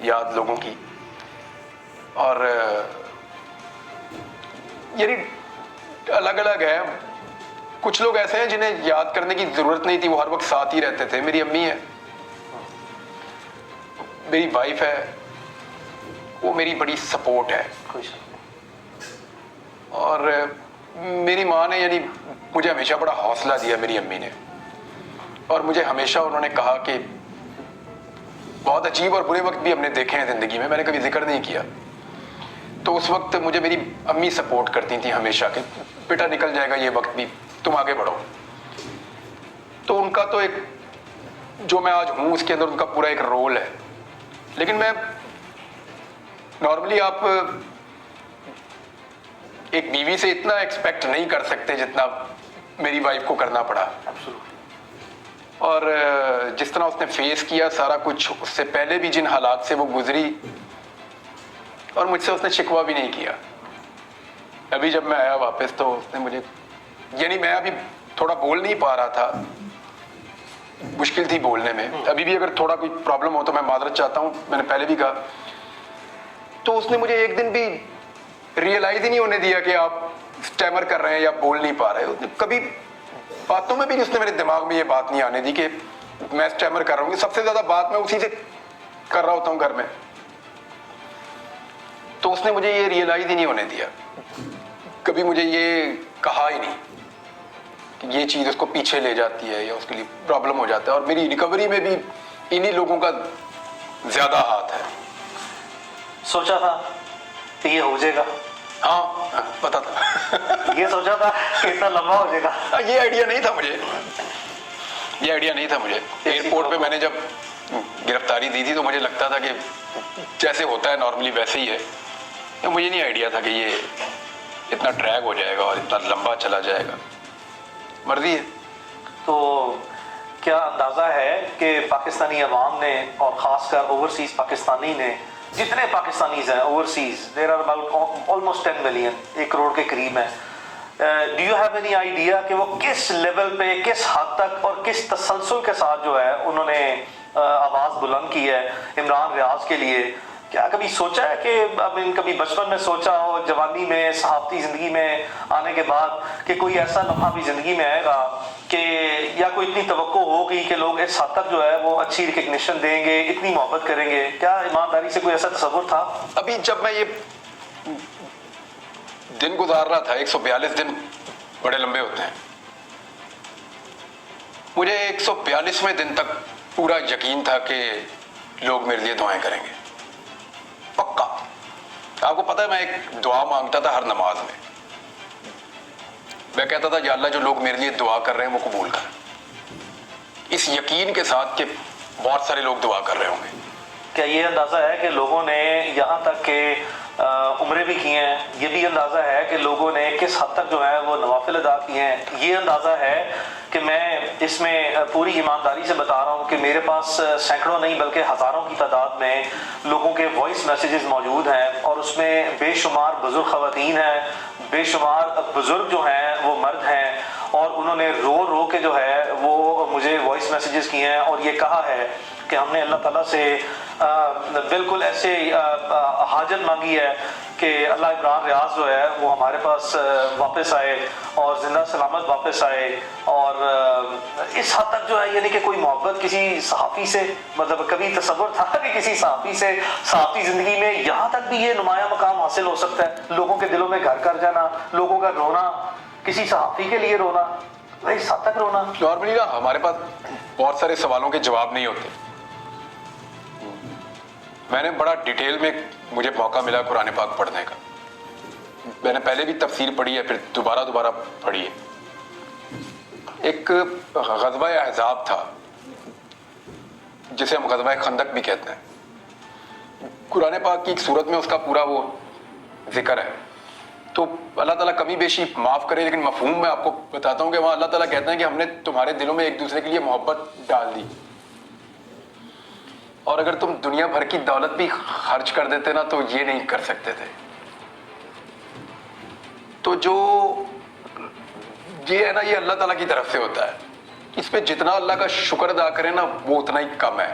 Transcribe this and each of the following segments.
یاد لوگوں کی. اور یعنی الگ الگ ہے. کچھ لوگ ایسے ہیں جنہیں یاد کرنے کی ضرورت نہیں تھی, وہ ہر وقت ساتھ ہی رہتے تھے. میری امی ہے, میری وائف ہے, وہ میری بڑی سپورٹ ہے. اور میری ماں نے یعنی مجھے ہمیشہ بڑا حوصلہ دیا میری امی نے, اور مجھے ہمیشہ انہوں نے کہا کہ بہت عجیب اور برے وقت بھی ہم نے دیکھے ہیں زندگی میں, میں نے کبھی ذکر نہیں کیا. تو اس وقت مجھے میری امی سپورٹ کرتی تھیں ہمیشہ کہ بیٹا نکل جائے گا یہ وقت بھی, تم آگے بڑھو. تو ان کا تو ایک جو میں آج ہوں اس کے اندر ان کا پورا ایک رول ہے. لیکن میں نارملی آپ ایک بیوی سے اتنا ایکسپیکٹ نہیں کر سکتے جتنا میری وائف کو کرنا پڑا. اور جس طرح اس نے فیس کیا سارا کچھ, اس سے پہلے بھی جن حالات سے وہ گزری, اور مجھ سے اس نے شکوہ بھی نہیں کیا. ابھی جب میں آیا واپس تو اس نے مجھے, یعنی میں ابھی تھوڑا بول نہیں پا رہا تھا, مشکل تھی بولنے میں. ابھی بھی اگر تھوڑا کوئی پرابلم ہو تو میں معذرت چاہتا ہوں, میں نے پہلے بھی کہا. تو اس نے مجھے ایک دن بھی ریئلائز ہی نہیں ہونے دیا کہ آپ اسٹیمر کر رہے ہیں یا بول نہیں پا رہے. اس نے کبھی باتوں میں بھی اس نے میرے دماغ میں یہ بات نہیں آنے دی کہ میں اسٹیمر کر رہا ہوں. سب سے زیادہ بات میں اسی سے کر رہا ہوتا ہوں گھر میں. تو اس نے مجھے یہ ریئلائز ہی نہیں ہونے دیا, کبھی مجھے یہ کہا ہی نہیں کہ یہ چیز اس کو پیچھے لے جاتی ہے یا اس کے لیے پرابلم ہو جاتا ہے. اور میری ریکوری میں بھی انہی لوگوں کا زیادہ ہاتھ ہے. سوچا تھا کہ یہ ہو جائے گا؟ ہاں پتا تھا. یہ سوچا تھا کہ اتنا لمبا ہو جائے گا؟ یہ آئیڈیا نہیں تھا مجھے, یہ آئیڈیا نہیں تھا مجھے. ایئرپورٹ پہ میں نے جب گرفتاری دی تھی تو مجھے لگتا تھا کہ جیسے ہوتا ہے نارملی ویسے ہی ہے. مجھے نہیں آئیڈیا تھا کہ یہ اتنا ڈریگ ہو جائے گا اور اتنا لمبا چلا جائے گا. مرضی ہے. تو کیا اندازہ ہے کہ پاکستانی عوام نے, اور خاص کر اوورسیز پاکستانی نے, جتنے پاکستانیز ہیں overseas, there are about almost 10 million, 1 crore کے قریب ہیں, do you have any idea کہ وہ کس لیول پہ, کس حد تک اور کس تسلسل کے ساتھ جو ہے انہوں نے آواز بلند کی ہے عمران ریاض کے لیے؟ کیا کبھی سوچا ہے کہ کبھی بچپن میں سوچا ہو, جوانی میں, صحافتی زندگی میں آنے کے بعد, کہ کوئی ایسا لمحہ بھی زندگی میں آئے گا کہ یا کوئی اتنی توقع ہوگی کہ لوگ اس حد تک جو ہے وہ اچھی ریکگنیشن دیں گے, اتنی محبت کریں گے؟ کیا ایمانداری سے کوئی ایسا تصور تھا؟ ابھی جب میں یہ دن گزار رہا تھا, 142 دن بڑے لمبے ہوتے ہیں, مجھے 142ویں دن تک پورا یقین تھا کہ لوگ میرے لیے دعائیں کریں گے, پکا. آپ کو پتہ ہے میں ایک دعا مانگتا تھا ہر نماز میں. میں کہتا تھا یا اللہ جو لوگ میرے لیے دعا کر رہے ہیں وہ قبول کر, اس یقین کے ساتھ کہ بہت سارے لوگ دعا کر رہے ہوں گے. کیا یہ اندازہ ہے کہ لوگوں نے یہاں تک کہ عمرے بھی کی ہیں؟ یہ بھی اندازہ ہے کہ لوگوں نے کس حد تک جو ہے وہ نوافل ادا کیے ہیں؟ یہ اندازہ ہے کہ میں اس میں پوری ایمانداری سے بتا رہا ہوں کہ میرے پاس سینکڑوں نہیں بلکہ ہزاروں کی تعداد میں لوگوں کے وائس میسیجز موجود ہیں, اور اس میں بے شمار بزرگ خواتین ہیں, بے شمار بزرگ جو ہیں وہ مرد ہیں, اور انہوں نے رو رو کے جو ہے وہ مجھے وائس میسیجز کیے ہیں اور یہ کہا ہے کہ ہم نے اللہ تعالیٰ سے بالکل ایسے حاجت مانگی ہے کہ اللہ عمران ریاض جو ہے وہ ہمارے پاس واپس آئے اور زندہ سلامت واپس آئے. اور اس حد تک جو ہے یعنی کہ کوئی محبت کسی صحافی سے, مطلب کبھی تصور تھا کہ کسی صحافی سے صحافی زندگی میں یہاں تک بھی یہ نمایاں مقام حاصل ہو سکتا ہے؟ لوگوں کے دلوں میں گھر کر جانا, لوگوں کا رونا, کسی صحافی کے لیے رونا, اس حد تک رونا. نارملی نا ہمارے پاس بہت سارے سوالوں کے جواب نہیں ہوتے. میں نے بڑا ڈیٹیل میں, مجھے موقع ملا قرآن پاک پڑھنے کا, میں نے پہلے بھی تفسیر پڑھی ہے, پھر دوبارہ پڑھی ہے. ایک غزوہ احزاب تھا جسے ہم غزوہ خندق بھی کہتے ہیں. قرآن پاک کی ایک صورت میں اس کا پورا وہ ذکر ہے. تو اللہ تعالیٰ کمی بیشی معاف کرے, لیکن مفہوم میں آپ کو بتاتا ہوں کہ وہاں اللہ تعالیٰ کہتے ہیں کہ ہم نے تمہارے دلوں میں ایک دوسرے کے لیے محبت ڈال دی, اور اگر تم دنیا بھر کی دولت بھی خرچ کر دیتے نا تو یہ نہیں کر سکتے تھے. تو جو یہ ہے نا, یہ اللہ تعالیٰ کی طرف سے ہوتا ہے. اس پہ جتنا اللہ کا شکر ادا کریں نا وہ اتنا ہی کم ہے.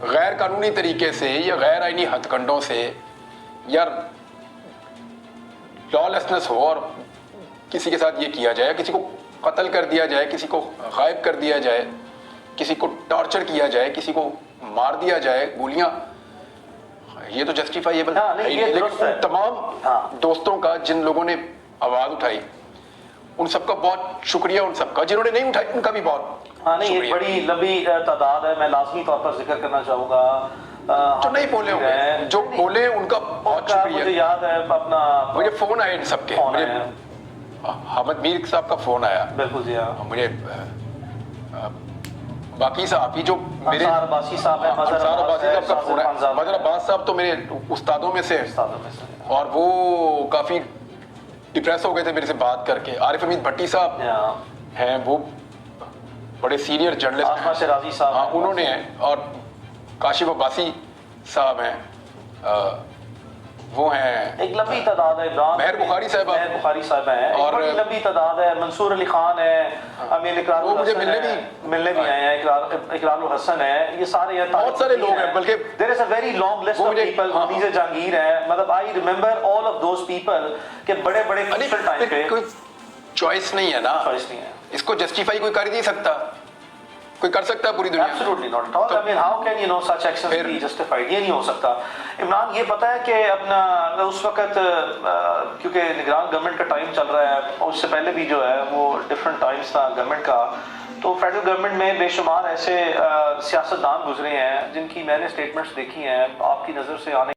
غیر قانونی طریقے سے یا غیر آئینی ہتھ کنڈوں سے یا لا لیسنس ہو اور کسی کے ساتھ یہ کیا جائے, کسی کو قتل کر دیا جائے, کسی کو غائب کر دیا جائے, کسی کو ٹارچر کیا جائے, کسی کو مار دیا جائے گولیاں, یہ تو جسٹیفائیبل ہے. لیکن تمام دوستوں کا جن لوگوں نے آواز اٹھائی ان سب کا بہت شکریہ, ان سب کا جنہوں نے نہیں اٹھائی ان کا بھی بہت نہیں, ایک بڑی لمبی تعداد ہے. میں لازمی طور پر ذکر کرنا چاہوں گا جو نہیں بولے ہوں گے, جو بولے ان کا بہت شکریہ. مجھے یاد ہے اپنا, مجھے فون آئے ان سب کے, مجھے حامد میر صاحب کا فون آیا, بالکل جی ہاں, مجھے باقی صاحب ہی جو میرے انصار عباسی صاحب ہیں, انصار عباسی صاحب کا فون آیا. مظہر عباس صاحب تو میرے استادوں میں سے اور وہ کافی ڈپریس ہو گئے تھے میرے سے بات کر کے. عارف حمید بھٹی صاحب ہیں, وہ بڑے سینئر جرنلسٹ آسما شرازی صاحب, ہاں انہوں نے ہیں, اور کاشف عباسی صاحب ہیں, وہ ہیں ایک لمبی تعداد ہے. مہر بخاری صاحب, مہر بخاری صاحب ہیں, اور بڑی لمبی تعداد ہے. منصور علی خان ہے, امین اقرار الحسن ملنے بھی آئے ہیں, اقرار الحسن ہے, یہ سارے بہت سارے لوگ ہیں. بلکہ there is a very long list of people. منیز Jahangir ہیں, مطلب I remember all of those people کہ بڑے بڑے crucial time پہ کوئی چوائس نہیں ہے نا, چوائس نہیں ہے. اس کو جسٹیفائی کوئی کر ہی نہیں سکتا, کوئی کر سکتا ہے پوری دنیا میں؟ Absolutely not at all. I mean, how can you know such actions be justified? یہ نہیں ہو سکتا. عمران یہ پتا ہے کہ اپنا اس وقت کیونکہ نگران گورنمنٹ کا ٹائم چل رہا ہے, اور اس سے پہلے بھی جو ہے وہ ڈفرینٹ ٹائمز تھا گورنمنٹ کا, تو فیڈرل گورنمنٹ میں بے شمار ایسے سیاستدان گزرے ہیں جن کی میں نے اسٹیٹمنٹس دیکھی ہیں, آپ کی نظر سے آنے